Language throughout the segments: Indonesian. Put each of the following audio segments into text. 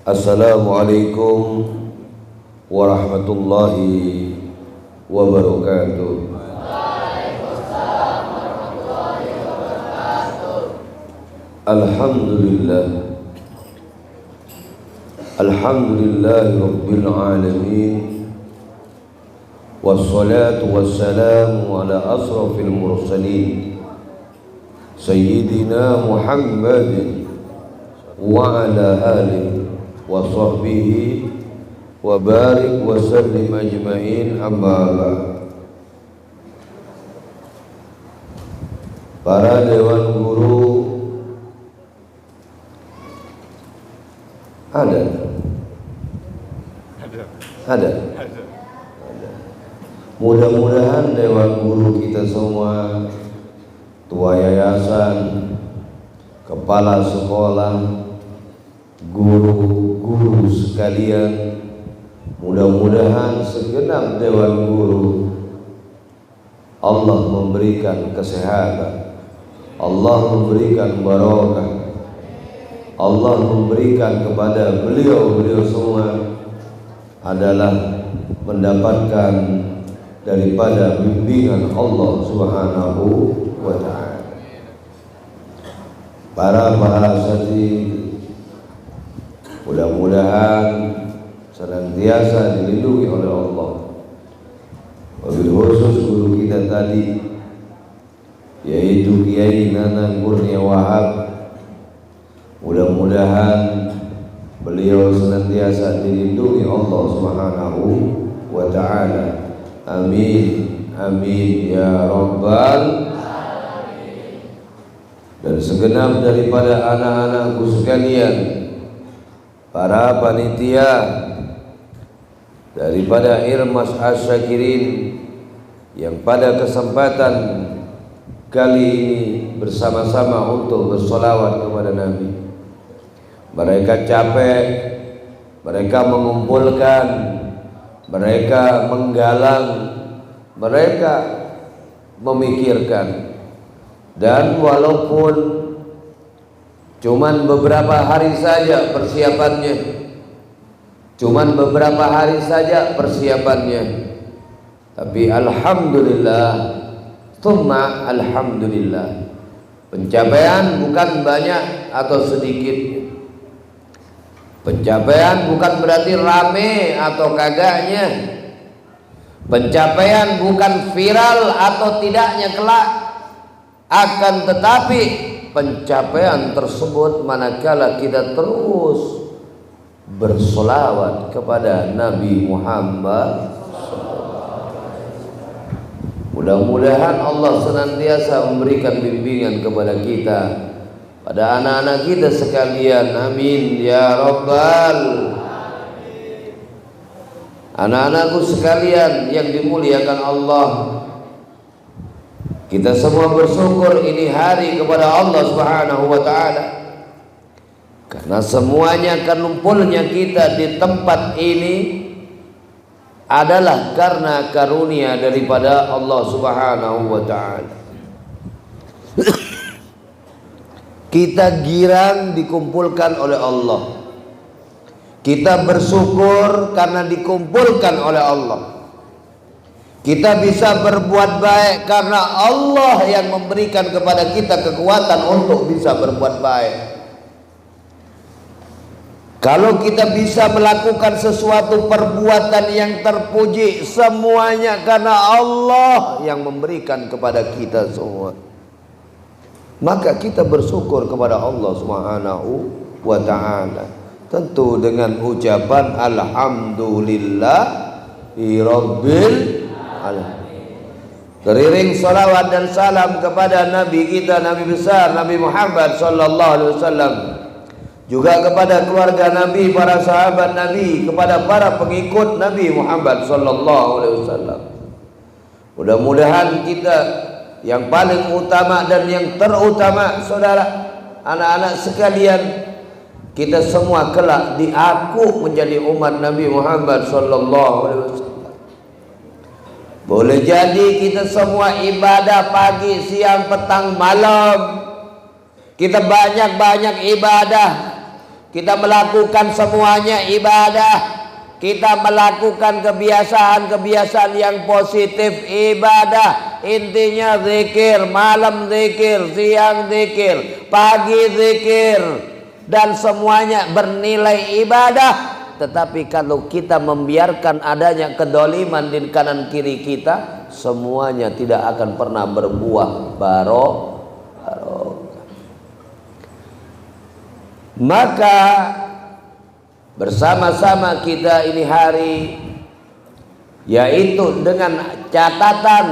Assalamualaikum warahmatullahi wabarakatuh. Waalaikumsalam warahmatullahi wabarakatuh. Alhamdulillah, alhamdulillahi rabbil alamin, wassalatu wassalamu ala asrafil mursalin Sayyidina Muhammadin wa ala alihi wa sahbihi wa barik wa sallim ajma'in, amma ba'd. Para dewan guru ada. Mudah-mudahan dewan guru kita semua, tua yayasan, kepala sekolah, guru-guru sekalian, mudah-mudahan segenap dewan guru Allah memberikan kesehatan, Allah memberikan barokah, Allah memberikan kepada beliau semua adalah mendapatkan daripada bimbingan Allah Subhanahu wa ta'ala. Para santri, mudah-mudahan senantiasa dilindungi oleh Allah. Wabil khusus guru kita tadi, yaitu Kiai Nanang Kurnia Wahab, mudah-mudahan beliau senantiasa dilindungi Allah Subhanahu wa ta'ala. Amin, amin ya rabbal alamin. Dan segenap daripada anak-anakku sekalian, para panitia daripada Irmas Asyakirin yang pada kesempatan kali ini bersama-sama untuk bersolawat kepada Nabi. Mereka capek, mereka mengumpulkan, mereka menggalang, mereka memikirkan. Dan walaupun cuman beberapa hari saja persiapannya, tapi alhamdulillah, tsumma alhamdulillah, pencapaian bukan banyak atau sedikit. Pencapaian bukan berarti rame atau kagaknya. Pencapaian bukan viral atau tidaknya kelak. Akan tetapi pencapaian tersebut manakala kita terus bersolawat kepada Nabi Muhammad. Mudah-mudahan Allah senantiasa memberikan bimbingan kepada kita, pada anak-anak kita sekalian. Amin ya rabbal alamin. Anak-anakku sekalian yang dimuliakan Allah, kita semua bersyukur ini hari kepada Allah Subhanahu wa ta'ala, karena semuanya kenumpulnya kita di tempat ini adalah karena karunia daripada Allah Subhanahu wa ta'ala. Kita girang dikumpulkan oleh Allah. Kita bersyukur karena dikumpulkan oleh Allah. Kita bisa berbuat baik karena Allah yang memberikan kepada kita kekuatan untuk bisa berbuat baik. Kalau kita bisa melakukan sesuatu perbuatan yang terpuji, semuanya karena Allah yang memberikan kepada kita semua. Maka kita bersyukur kepada Allah Subhanahu wa ta'ala, tentu dengan ucapan alhamdulillahi rabbil alamin. Teriring salawat dan salam kepada Nabi kita, Nabi besar Nabi Muhammad sallallahu alaihi wasallam, juga kepada keluarga Nabi, para sahabat Nabi, kepada para pengikut Nabi Muhammad sallallahu alaihi wasallam. Mudah-mudahan kita yang paling utama dan yang terutama, saudara, anak-anak sekalian, kita semua kelak diaku menjadi umat Nabi Muhammad sallallahu alaihi wasallam. Boleh jadi kita semua ibadah pagi, siang, petang, malam, kita banyak-banyak ibadah, kita melakukan semuanya ibadah. Kita melakukan kebiasaan-kebiasaan yang positif ibadah. Intinya zikir, malam zikir, siang zikir, pagi zikir, dan semuanya bernilai ibadah. Tetapi kalau kita membiarkan adanya kedoliman di kanan kiri kita, semuanya tidak akan pernah berbuah barokah. Maka bersama-sama kita ini hari, yaitu dengan catatan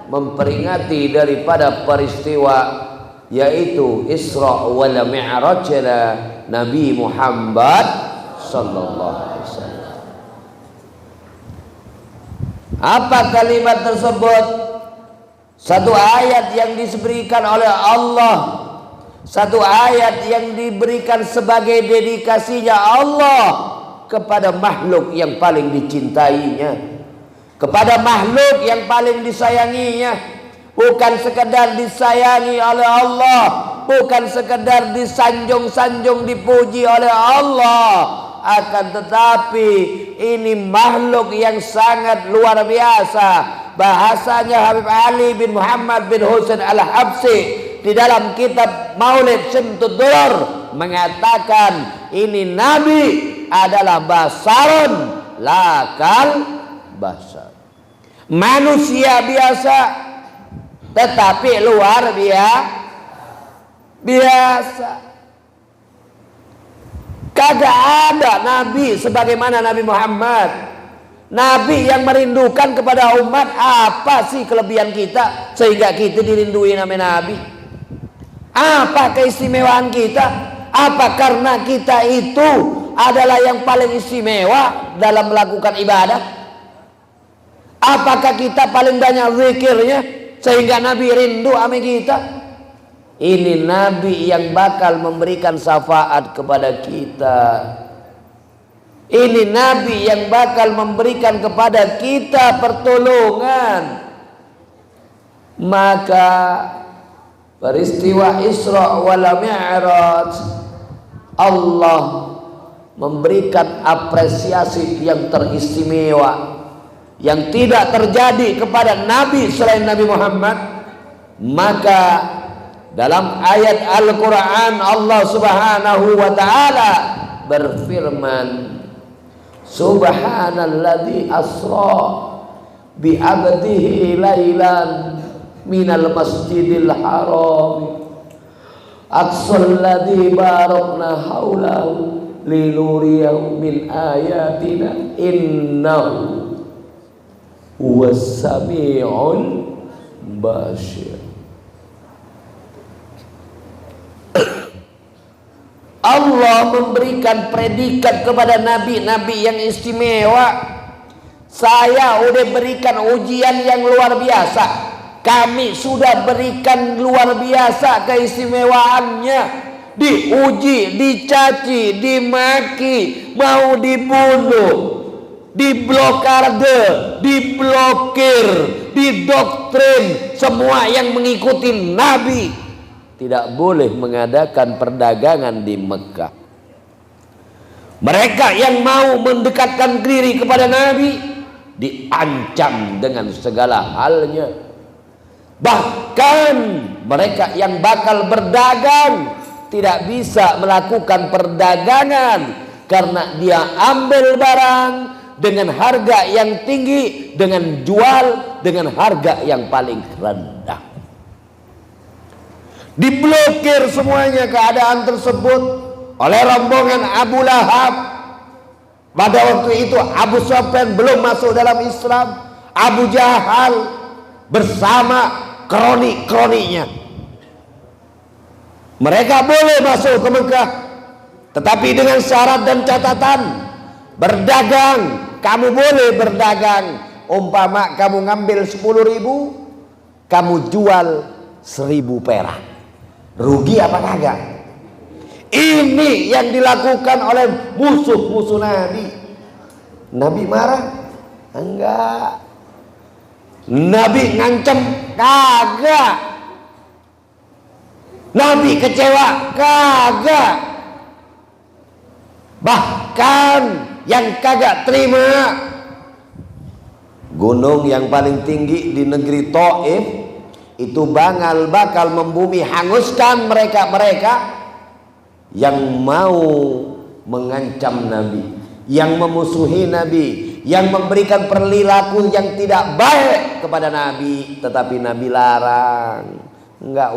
memperingati daripada peristiwa yaitu Isra wal Mi'raj Nabi Muhammad sallallahu alaihi wasallam. Apa kalimat tersebut? Satu ayat yang diberikan oleh Allah, satu ayat yang diberikan sebagai dedikasinya Allah kepada makhluk yang paling dicintainya, kepada makhluk yang paling disayanginya. Bukan sekedar disayangi oleh Allah, bukan sekedar disanjung-sanjung dipuji oleh Allah, akan tetapi ini makhluk yang sangat luar biasa. Bahasanya Habib Ali bin Muhammad bin Husain Al-Habsyi di dalam kitab Maulid Syamtud Duror mengatakan ini Nabi adalah basarun lakal basar, manusia biasa tetapi luar biasa. Kagak ada Nabi sebagaimana Nabi Muhammad, Nabi yang merindukan kepada umat. Apa sih kelebihan kita sehingga kita dirindui namanya Nabi? Apa keistimewaan kita? Apa karena kita itu adalah yang paling istimewa dalam melakukan ibadah? Apakah kita paling banyak zikirnya sehingga Nabi rindu sama kita? Ini Nabi yang bakal memberikan syafaat kepada kita. Ini Nabi yang bakal memberikan kepada kita pertolongan. Maka peristiwa Isra wal Mi'raj, Allah memberikan apresiasi yang teristimewa yang tidak terjadi kepada Nabi selain Nabi Muhammad. Maka dalam ayat Al-Quran Allah Subhanahu wa ta'ala berfirman, Subhanalladzi asra bi abdihi lailan minal masjidil haram aqsal ladzi barakna haulahu linuriyahu min ayatina innahu huwas sami'ul basir. Allah memberikan predikat kepada nabi-nabi yang istimewa. Saya udah berikan ujian yang luar biasa. Kami sudah berikan luar biasa keistimewaannya. Diuji, dicaci, dimaki, mau dibunuh, diblokade, diblokir, didoktrin. Semua yang mengikuti Nabi tidak boleh mengadakan perdagangan di Mekah. Mereka yang mau mendekatkan diri kepada Nabi diancam dengan segala halnya. Bahkan mereka yang bakal berdagang tidak bisa melakukan perdagangan karena dia ambil barang dengan harga yang tinggi, dengan jual dengan harga yang paling rendah. Diblokir semuanya keadaan tersebut oleh rombongan Abu Lahab. Pada waktu itu Abu Sufyan belum masuk dalam Islam. Abu Jahal bersama kroni-kroninya. Mereka boleh masuk ke Mekah, tetapi dengan syarat dan catatan. Berdagang, kamu boleh berdagang. Umpama kamu ngambil 10.000, kamu jual 1.000 perak. Rugi apa kagak? Ini yang dilakukan oleh musuh-musuh Nabi. Nabi marah? Enggak. Nabi ngancem? Kagak. Nabi kecewa? Kagak. Bahkan yang kagak terima, gunung yang paling tinggi di negeri Taif itu bakal membumi hanguskan mereka yang mau mengancam Nabi, yang memusuhi Nabi, yang memberikan perilaku yang tidak baik kepada Nabi. Tetapi Nabi larang, nggak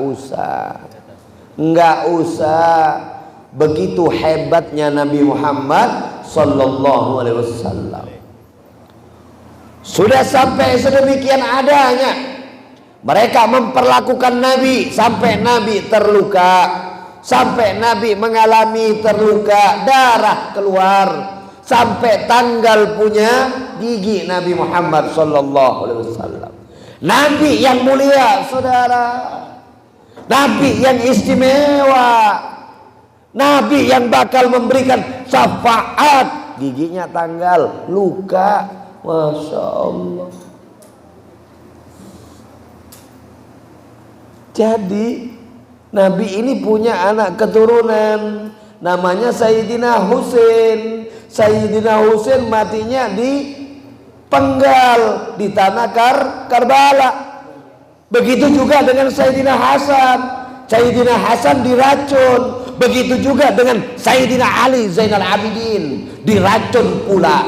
usah. Begitu hebatnya Nabi Muhammad Sallallahu Alaihi Wasallam. Sudah sampai sedemikian adanya, mereka memperlakukan Nabi sampai Nabi terluka, sampai Nabi mengalami terluka, darah keluar, sampai tanggal punya gigi Nabi Muhammad Sallallahu Alaihi Wasallam. Nabi yang mulia, saudara, Nabi yang istimewa, Nabi yang bakal memberikan syafaat, giginya tanggal, luka, Masya Allah. Jadi Nabi ini punya anak keturunan, namanya Sayyidina Husain. Sayyidina Husain matinya di penggal di tanah Karbala. Begitu juga dengan Sayyidina Hasan. Sayyidina Hasan diracun. Begitu juga dengan Sayyidina Ali Zainal Abidin, diracun pula.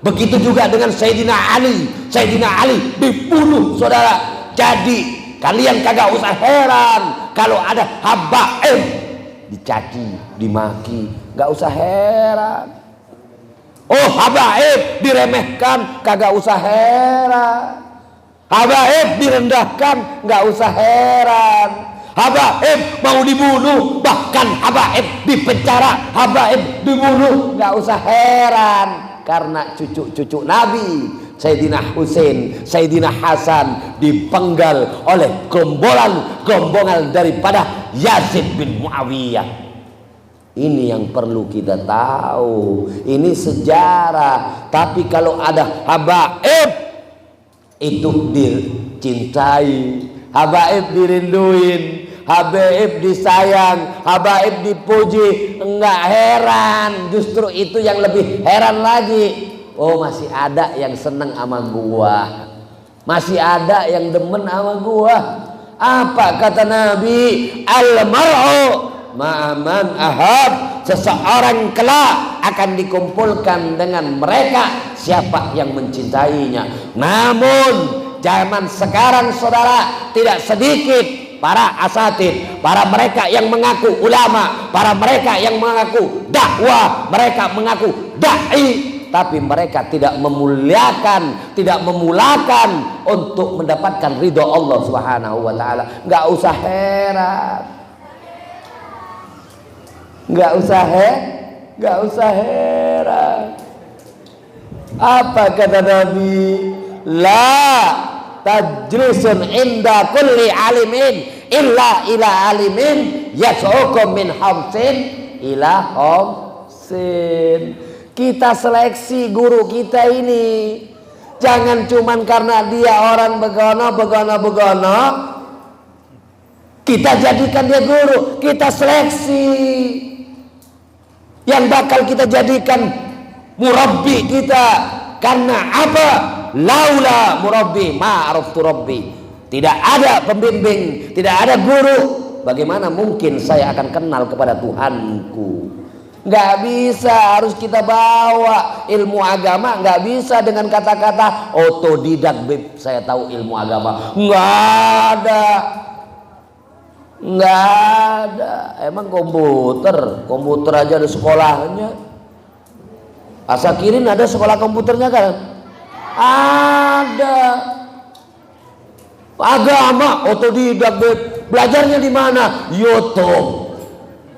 Begitu juga dengan Sayyidina Ali. Sayyidina Ali dibunuh, saudara. Jadi kalian kagak usah heran kalau ada habaib dicaci, dimaki, gak usah heran. Oh, habaib diremehkan, kagak usah heran. Habaib direndahkan, gak usah heran. Habaib mau dibunuh, bahkan habaib dipenjara, habaib dibunuh, gak usah heran. Karena cucu-cucu Nabi, Sayyidina Husain, Sayyidina Hasan dipenggal oleh gombolan daripada Yazid bin Muawiyah. Ini yang perlu kita tahu. Ini sejarah. Tapi kalau ada habaib, itu dicintai, habaib dirinduin, habaib disayang, habaib dipuji. Enggak heran, justru itu yang lebih heran lagi. Oh, masih ada yang seneng sama gua, masih ada yang demen sama gua. Apa kata Nabi? Al-mar'u ma'aman ahab. Seseorang kelak akan dikumpulkan dengan mereka siapa yang mencintainya. Namun zaman sekarang, saudara, tidak sedikit para asatid, para mereka yang mengaku ulama, para mereka yang mengaku dakwah, mereka mengaku dai, tapi mereka tidak memuliakan, tidak memulakan untuk mendapatkan ridho Allah Subhanahu wa taala. Enggak usah heran. Enggak usah heran. Apa kata Nabi? La tajlisun inda kulli alimin illa ila alimin yas'ukum min hamsin ila hamsin. Kita seleksi guru kita ini, jangan cuman karena dia orang begono kita jadikan dia guru. Kita seleksi yang bakal kita jadikan murabbi kita. Karena apa? Laula murabbi ma araftu rabbi. Tidak ada pembimbing, tidak ada guru, bagaimana mungkin saya akan kenal kepada Tuhanku? Nggak bisa, harus kita bawa ilmu agama. Nggak bisa dengan kata-kata otodidak, beb, saya tahu ilmu agama. Nggak ada. Emang komputer aja ada sekolahnya. Asakirin ada sekolah komputernya kan? Ada. Agama otodidak, beb. Belajarnya di mana? YouTube.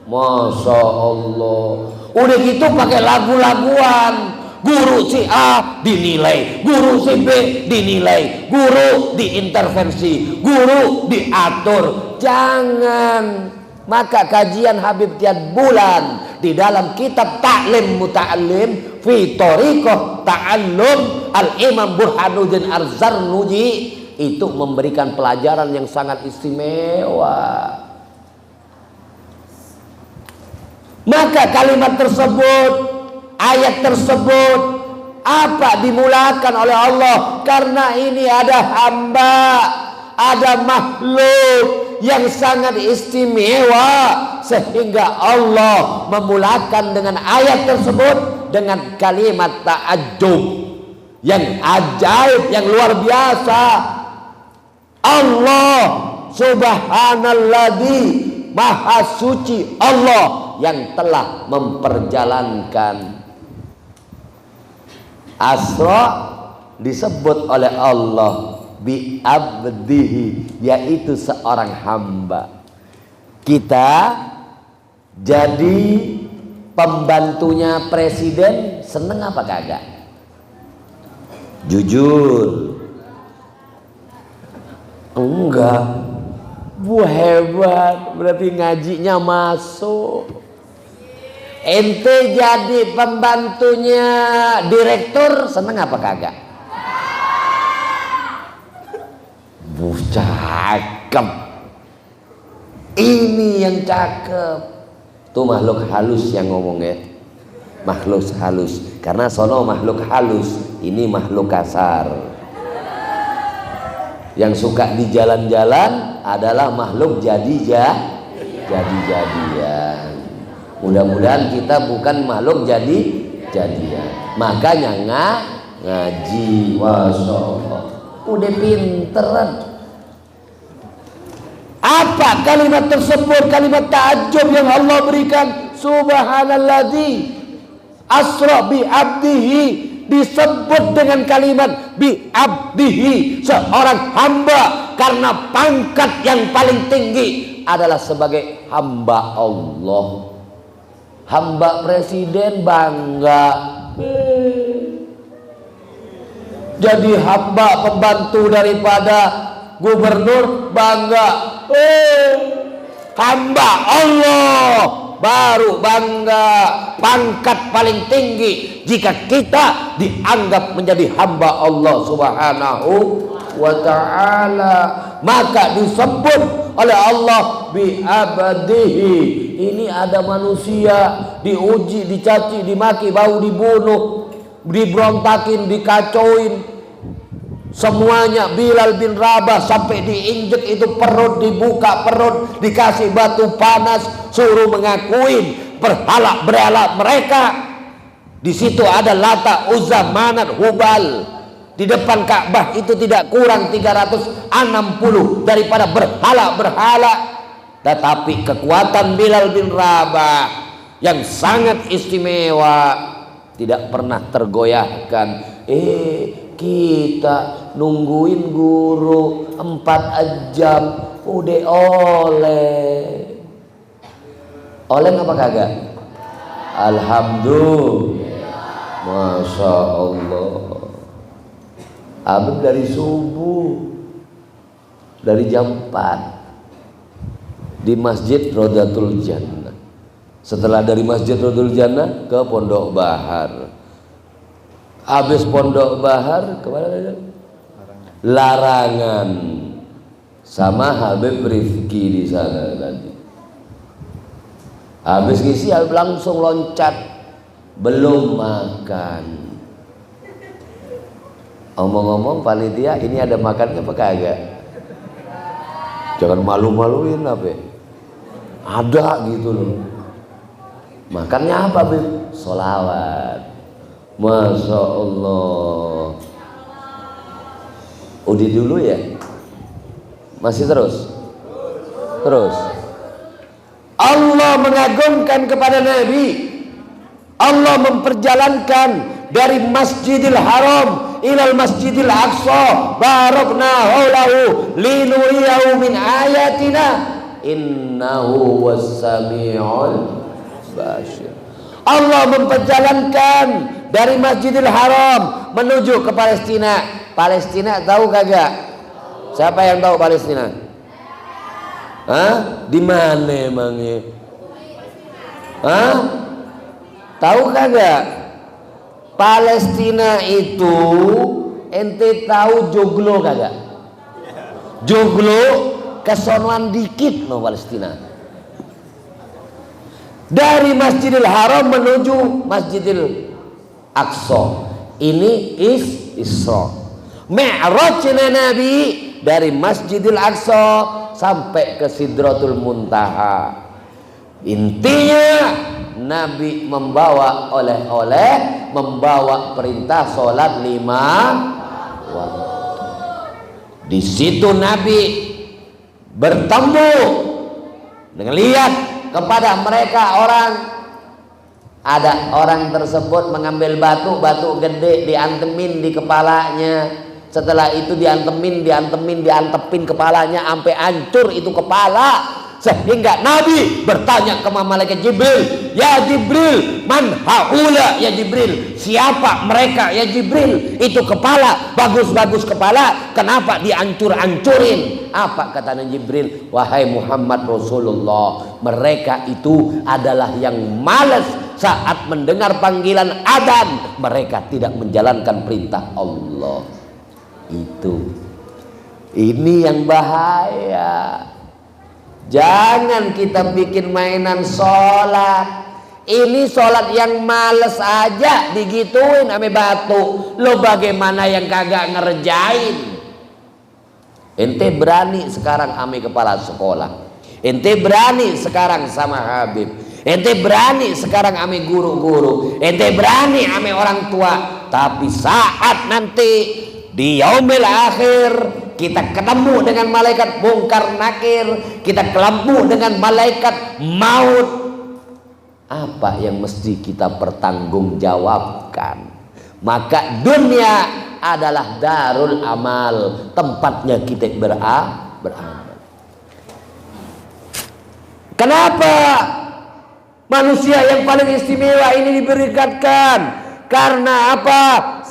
Masya Allah. Udah gitu pakai lagu-laguan. Guru si A dinilai, guru si B dinilai, guru diintervensi, guru diatur. Jangan. Maka kajian Habib tiap bulan di dalam kitab Ta'lim Muta'allim fi Thariqah Ta'allum Al-Imam Burhanuddin Ar-Zarnuji itu memberikan pelajaran yang sangat istimewa. Maka kalimat tersebut, ayat tersebut, apa dimulakan oleh Allah? Karena ini ada hamba, ada makhluk yang sangat istimewa, sehingga Allah memulakan dengan ayat tersebut dengan kalimat ta'ajjub yang ajaib, yang luar biasa. Allah subhanalladzi, maha suci Allah yang telah memperjalankan. Asra disebut oleh Allah bi abdihi, yaitu seorang hamba. Kita jadi pembantunya presiden, seneng apa kagak? Jujur. Enggak. Bu hebat, berarti ngajinya masuk. Ente jadi pembantunya direktur, seneng apa kagak? Bu cakep. Ini yang cakep. Tuh makhluk halus yang ngomong ya. Makhluk halus. Karena sono makhluk halus, ini makhluk kasar. Yang suka di jalan-jalan adalah makhluk jadi-jadian. Mudah-mudahan kita bukan makhluk jadi-jadian. Makanya ngaji. Masya Allah, udah pinteran. Apa kalimat tersebut? Kalimat ta'ajjub yang Allah berikan. Subhanalladzi asra bi abdihi, disebut dengan kalimat bi abdihi, seorang hamba, karena pangkat yang paling tinggi adalah sebagai hamba Allah. Hamba presiden bangga, jadi hamba pembantu daripada gubernur bangga, hamba Allah baru bangga. Pangkat paling tinggi jika kita dianggap menjadi hamba Allah subhanahu wa ta'ala. Maka disebut oleh Allah bi abadihi. Ini ada manusia diuji, dicaci, dimaki, bau dibunuh, diberontakin, dikacauin, semuanya. Bilal bin Rabah sampai diinjek itu perut, dibuka perut, dikasih batu panas, suruh mengakuin berhala mereka. Di situ ada Lata, Uzza, Manat, Hubal. Di depan Ka'bah itu tidak kurang 360 daripada berhala-berhala. Tetapi kekuatan Bilal bin Rabah yang sangat istimewa tidak pernah tergoyahkan. Kita nungguin guru 4 jam udah oleh apa kagak? Alhamdulillah, Masya Allah. Abis dari subuh, dari jam 4 di Masjid Rodatul Jannah. Setelah dari Masjid Rodatul Jannah ke Pondok Bahar. Habis Pondok Bahar kemana? Larangan sama Habib Rifki di sana tadi. Habis ngisi langsung loncat, belum makan. Omong-omong panitia, ini ada makannya apa kagak? Jangan malu-maluin apa? Ada gitu loh. Makannya apa, Bib? Sholawat. Masya Allah. Udah dulu ya? Masih terus? Terus. Allah mengagungkan kepada Nabi. Allah memperjalankan dari Masjidil Haram ilal Masjidil Aqsa, barakna haulahu linuriyahu min ayatina innahu was-sami'ul basir. Allah memperjalankan dari Masjidil Haram menuju ke Palestina. Palestina tahu kagak? Siapa yang tahu Palestina? Hah? Di mana emangnya? Hah? Tahu kagak? Palestina itu ente tahu joglo kagak? Joglo kesonoan dikit no Palestina. dari Masjidil Haram menuju Masjidil Aqsa. Ini Isra. Mi'rajnya Nabi dari Masjidil Aqsa sampai ke Sidratul Muntaha. Intinya Nabi membawa oleh-oleh, membawa perintah sholat 5 waktu. Di situ Nabi bertemu dengan lihat kepada mereka ada orang tersebut mengambil batu gede, diantemin di kepalanya. Setelah itu diantepin kepalanya sampai hancur itu kepala. Sehingga Nabi bertanya ke malaikat Jibril, "Ya Jibril, man haula ya Jibril? Siapa mereka ya Jibril? Itu kepala, bagus-bagus kepala, kenapa dihancur-hancurin?" Apa kata Jibril? "Wahai Muhammad Rasulullah, mereka itu adalah yang malas saat mendengar panggilan adzan, mereka tidak menjalankan perintah Allah." Ini yang bahaya. Jangan kita bikin mainan sholat. Ini sholat yang males aja digituin ame batu. Lo bagaimana yang kagak ngerjain? Ente berani sekarang ame kepala sekolah. Ente berani sekarang sama Habib. Ente berani sekarang ame guru-guru. Ente berani ame orang tua. Tapi saat nanti di yaumil akhir kita ketemu dengan malaikat mungkar nakir, kita ketemu dengan malaikat maut, apa yang mesti kita pertanggungjawabkan? Maka dunia adalah darul amal, tempatnya kita beramal. Kenapa manusia yang paling istimewa ini diberikan? Karena apa?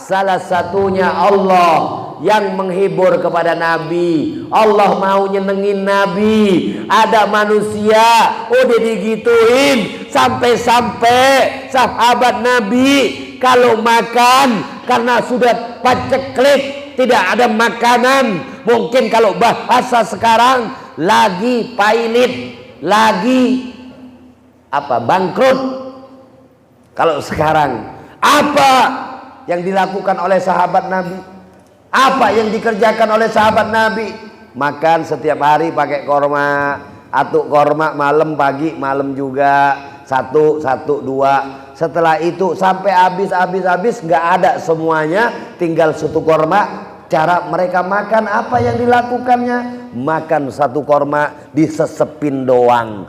Salah satunya Allah yang menghibur kepada Nabi. Allah mau nyenengin Nabi. Ada manusia udah digituin sampai-sampai sahabat Nabi kalau makan karena sudah paceklik, tidak ada makanan. Mungkin kalau bahasa sekarang lagi pailit, lagi bangkrut. Kalau sekarang apa yang dilakukan oleh sahabat Nabi? Apa yang dikerjakan oleh sahabat Nabi? Makan setiap hari pakai korma, atuk korma malam pagi malam juga, satu dua. Setelah itu sampai habis nggak ada semuanya, tinggal satu korma. Cara mereka makan apa yang dilakukannya? Makan satu korma disesepin doang,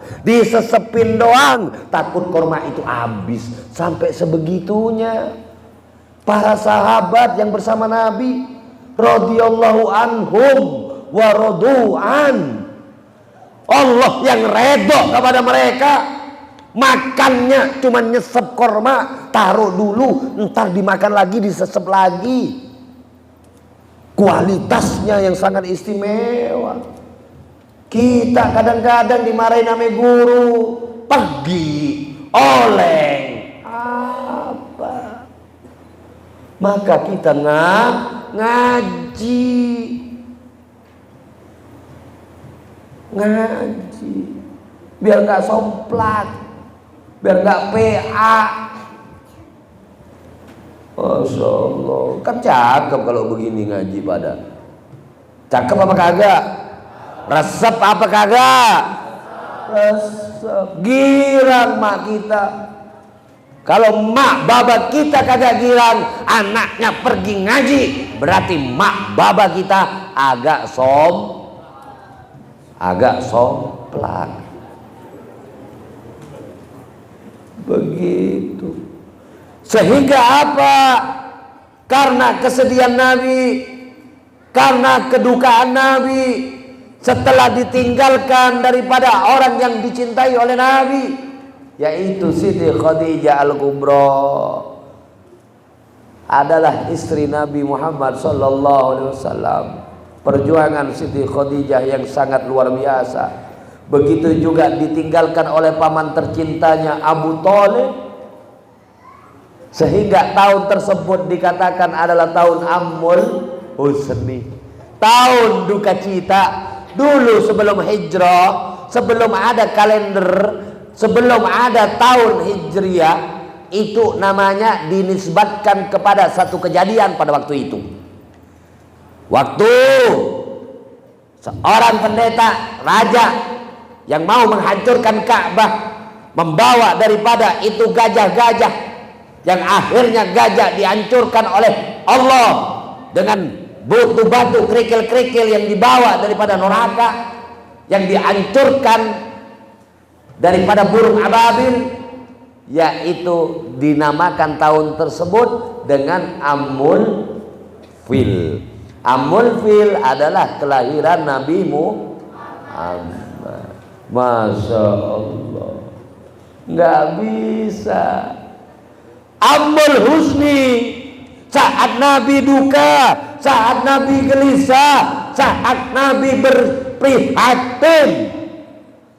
takut korma itu habis. Sampai sebegitunya para sahabat yang bersama Nabi radhiyallahu anhum wa radu'an. Allah yang redho kepada mereka. Makannya cuma nyesep korma, taruh dulu, ntar dimakan lagi, disesep lagi. Kualitasnya yang sangat istimewa. Kita kadang-kadang dimarahin sama guru, pergi oleng apa? Maka kita ngaji, biar nggak somplak, biar nggak PA. Masya Allah, kan cakep kalau begini ngaji pada. Cakep apa kagak? Resep apa kagak? Resep. Girang mak kita. Kalau mak baba kita kagak girang, anaknya pergi ngaji, berarti mak baba kita agak somplak. Begitu. Sehingga apa? Karena kesedihan Nabi, karena kedukaan Nabi setelah ditinggalkan daripada orang yang dicintai oleh Nabi, yaitu Siti Khadijah Al-Kubra, adalah istri Nabi Muhammad sallallahu alaihi wasallam. Perjuangan Siti Khadijah yang sangat luar biasa. Begitu juga ditinggalkan oleh paman tercintanya Abu Thalib, sehingga tahun tersebut dikatakan adalah tahun Ammul Husni, tahun duka cita. Dulu sebelum hijrah, sebelum ada kalender sebelum ada tahun Hijriah, itu namanya dinisbatkan kepada satu kejadian pada waktu itu. Waktu seorang pendeta raja yang mau menghancurkan Ka'bah membawa daripada itu gajah-gajah, yang akhirnya gajah dihancurkan oleh Allah dengan batu-batu kerikil-kerikil yang dibawa daripada neraka, yang dihancurkan daripada burung ababil, yaitu dinamakan tahun tersebut dengan Amul Fil. Amul Fil adalah kelahiran Nabi Muhammad. Masya Allah, nggak bisa. Amul Husni, saat Nabi duka, saat Nabi gelisah, saat Nabi berprihatin,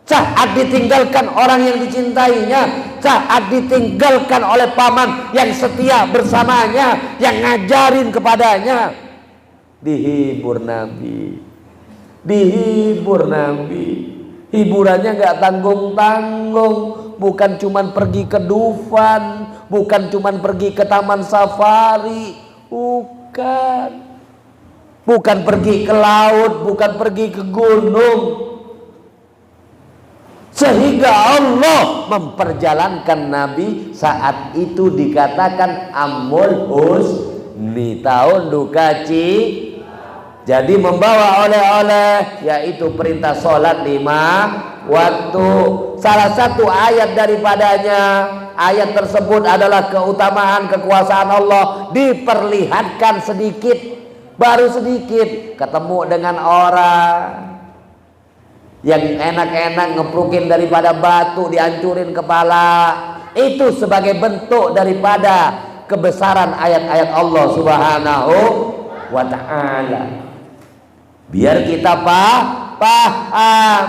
saat ditinggalkan orang yang dicintainya, saat ditinggalkan oleh paman yang setia bersamanya, yang ngajarin kepadanya. Dihibur Nabi, dihibur Nabi. Hiburannya nggak tanggung-tanggung, bukan cuman pergi ke Dufan, bukan cuman pergi ke taman safari, bukan pergi ke laut, bukan pergi ke gunung. Sehingga Allah memperjalankan Nabi saat itu dikatakan Amul Husni, tahun duka cita. Jadi membawa oleh-oleh, yaitu perintah sholat 5 waktu. Salah satu ayat daripadanya, ayat tersebut adalah keutamaan kekuasaan Allah diperlihatkan sedikit, baru sedikit ketemu dengan orang yang enak-enak ngeprukin daripada batu, dihancurin kepala. Itu sebagai bentuk daripada kebesaran ayat-ayat Allah Subhanahu wa ta'ala. Biar kita paham.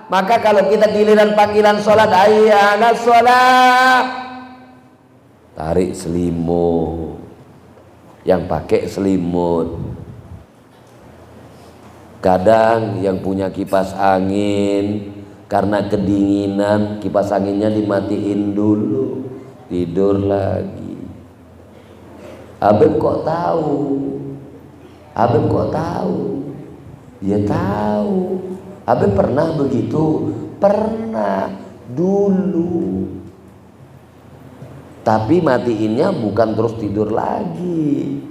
Maka kalau kita giliran panggilan sholat, hayya 'alas sholat, tarik selimut. Yang pakai selimut. Kadang yang punya kipas angin, karena kedinginan kipas anginnya dimatiin dulu, tidur lagi. Abang kok tahu? Abang kok tahu? Ya tahu. Abang pernah begitu? Pernah dulu. Tapi matiinnya bukan terus tidur lagi.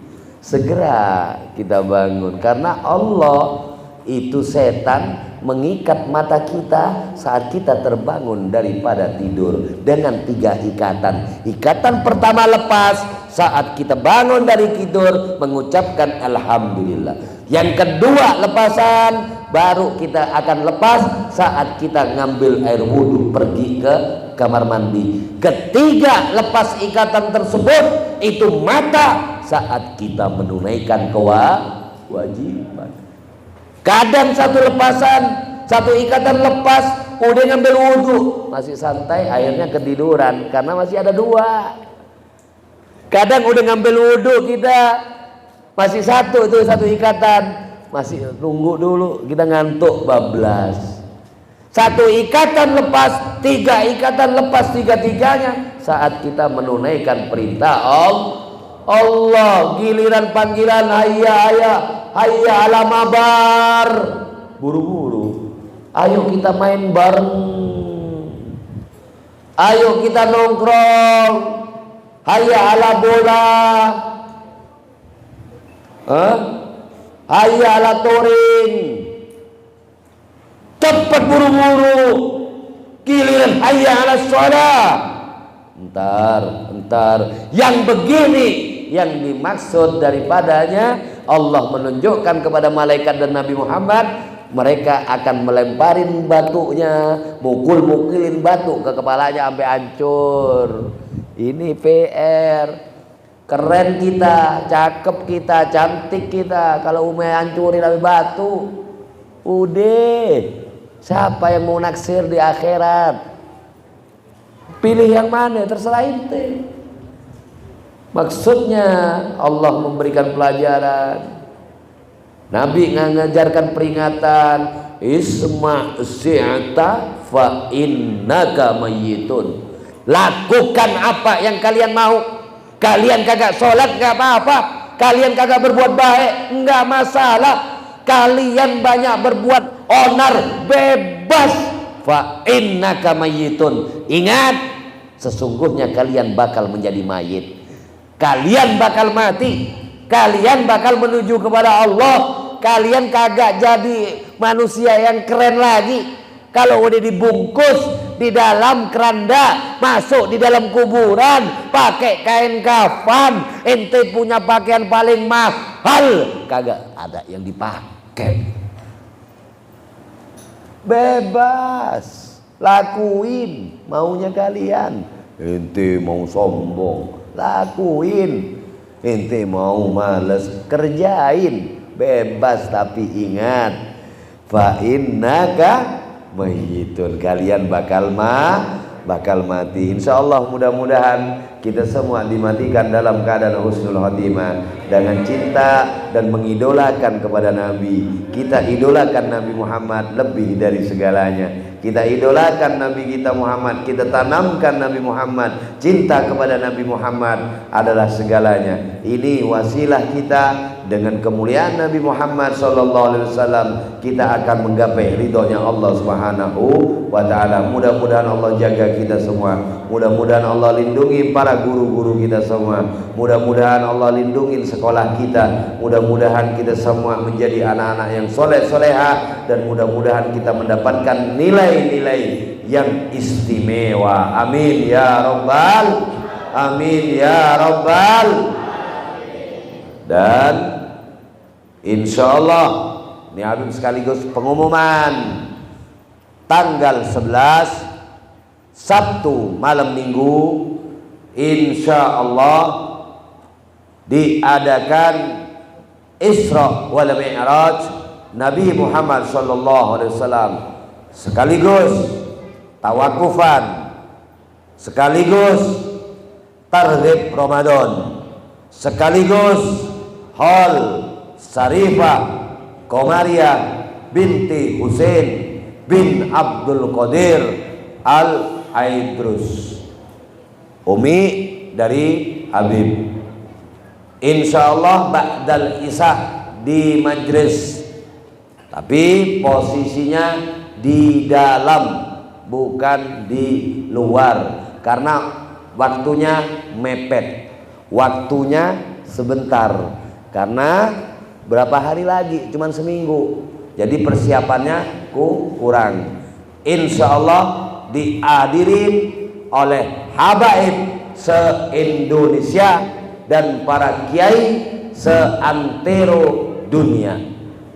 Segera kita bangun, karena Allah itu setan mengikat mata kita saat kita terbangun daripada tidur dengan 3 ikatan. Ikatan pertama lepas saat kita bangun dari tidur mengucapkan alhamdulillah. Yang kedua lepasan baru kita akan lepas saat kita ngambil air wudhu pergi ke kamar mandi. Ketiga lepas ikatan tersebut itu mata saat kita menunaikan kewajiban. Kadang satu lepasan, satu ikatan lepas, udah ngambil wudhu masih santai, akhirnya ketiduran karena masih ada 2. Kadang udah ngambil wudhu kita masih satu ikatan, masih tunggu dulu, kita ngantuk bablas. Satu ikatan lepas, 3 ikatan lepas, 3-tiganya saat kita menunaikan perintah Allah. Giliran panggilan hayya ala mabar, buru-buru. Ayo kita main bareng, ayo kita nongkrong, hayya ala bola, hayya ala touring. Cepat buru-buru. Giliran hayya ala sholat, entar. Yang begini yang dimaksud daripadanya, Allah menunjukkan kepada malaikat dan Nabi Muhammad, mereka akan melemparin batunya, mukul-mukulin batu ke kepalanya sampai hancur. Ini PR. Keren kita, cakep kita, cantik kita. Kalau umai hancurin sampai batu, udah. Siapa yang mau naksir di akhirat? Pilih yang mana, terserah ente. Maksudnya Allah memberikan pelajaran. Nabi ngajarkan peringatan, isma' si'ata fa innaka mayyitun. Lakukan apa yang kalian mau. Kalian kagak sholat nggak apa-apa, kalian kagak berbuat baik nggak masalah, kalian banyak berbuat onar bebas. Fa innaka mayyitun. Ingat, sesungguhnya kalian bakal menjadi mayit. Kalian bakal mati. Kalian bakal menuju kepada Allah. Kalian kagak jadi manusia yang keren lagi kalau udah dibungkus di dalam keranda, masuk di dalam kuburan, pakai kain kafan, ente punya pakaian paling mahal, kagak ada yang dipakai. Bebas, lakuin maunya kalian. Ente mau sombong, lakuin. Ente mau males, kerjain. Bebas, tapi ingat, fa innaka mayyitun. Kalian bakal mati. Insyaallah mudah-mudahan kita semua dimatikan dalam keadaan husnul khotimah, dengan cinta dan mengidolakan kepada Nabi. Kita idolakan Nabi Muhammad lebih dari segalanya. Kita idolakan Nabi kita Muhammad, kita tanamkan Nabi Muhammad. Cinta kepada Nabi Muhammad adalah segalanya. Ini wasilah kita. Dengan kemuliaan Nabi Muhammad SAW, kita akan menggapai ridhonya Allah Subhanahu wa ta'ala. Mudah-mudahan Allah jaga kita semua. Mudah-mudahan Allah lindungi para guru-guru kita semua. Mudah-mudahan Allah lindungi sekolah kita. Mudah-mudahan kita semua menjadi anak-anak yang soleh-soleha, dan mudah-mudahan kita mendapatkan nilai-nilai yang istimewa. Amin ya rabbal, amin ya rabbal. Dan insya Allah ini Habib sekaligus pengumuman tanggal 11 Sabtu malam minggu, insya Allah diadakan Isra wal Mi'raj Nabi Muhammad SAW, sekaligus tawakufan, sekaligus targhib Ramadan, sekaligus Hall Sarifah Komariah binti Husain bin Abdul Qadir Al-Aidrus, umi dari Habib. Insyaallah ba'dal isya di majlis, tapi posisinya di dalam bukan di luar, karena waktunya mepet, waktunya sebentar. Karena berapa hari lagi? Cuman seminggu. Jadi persiapannya kurang. Insya Allah dihadirin oleh habaib se-Indonesia dan para kiai seantero dunia.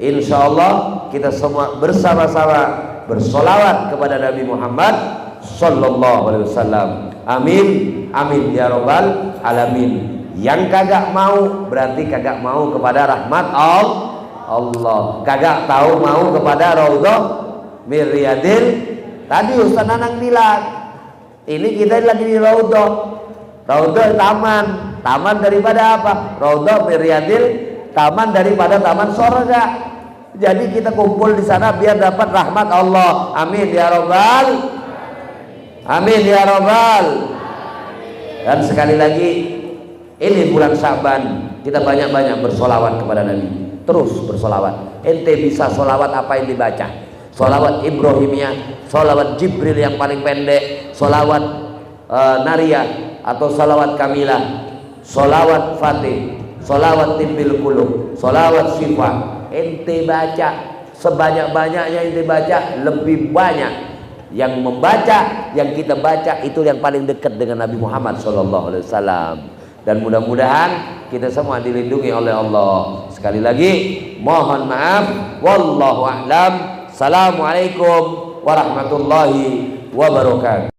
Insya Allah kita semua bersama-sama bersolawat kepada Nabi Muhammad Sallallahu Alaihi Wasallam. Amin, amin ya robbal alamin. Yang kagak mau berarti kagak mau kepada rahmat Allah, kagak tahu mau kepada Raudhah Miryadil. Tadi Ustaz Nanang bilang, ini kita lagi di Raudhah taman daripada apa? Raudhah Miryadil, taman daripada taman surga. Jadi kita kumpul di sana biar dapat rahmat Allah. Amin ya robbal, amin ya robbal. Dan sekali lagi, ini bulan Syaban, kita banyak-banyak bersolawat kepada Nabi. Terus bersolawat. Ente bisa solawat apa yang dibaca? Solawat Ibrahimiyah, solawat Jibril yang paling pendek, solawat Nariyah atau solawat Kamilah, solawat Fatih, solawat Timbil Kulub, solawat Syifa. Ente baca sebanyak-banyaknya, ente baca lebih banyak. Yang membaca, yang kita baca itu yang paling dekat dengan Nabi Muhammad SAW. Dan mudah-mudahan kita semua dilindungi oleh Allah. Sekali lagi mohon maaf, wallahu a'lam. Assalamualaikum warahmatullahi wabarakatuh.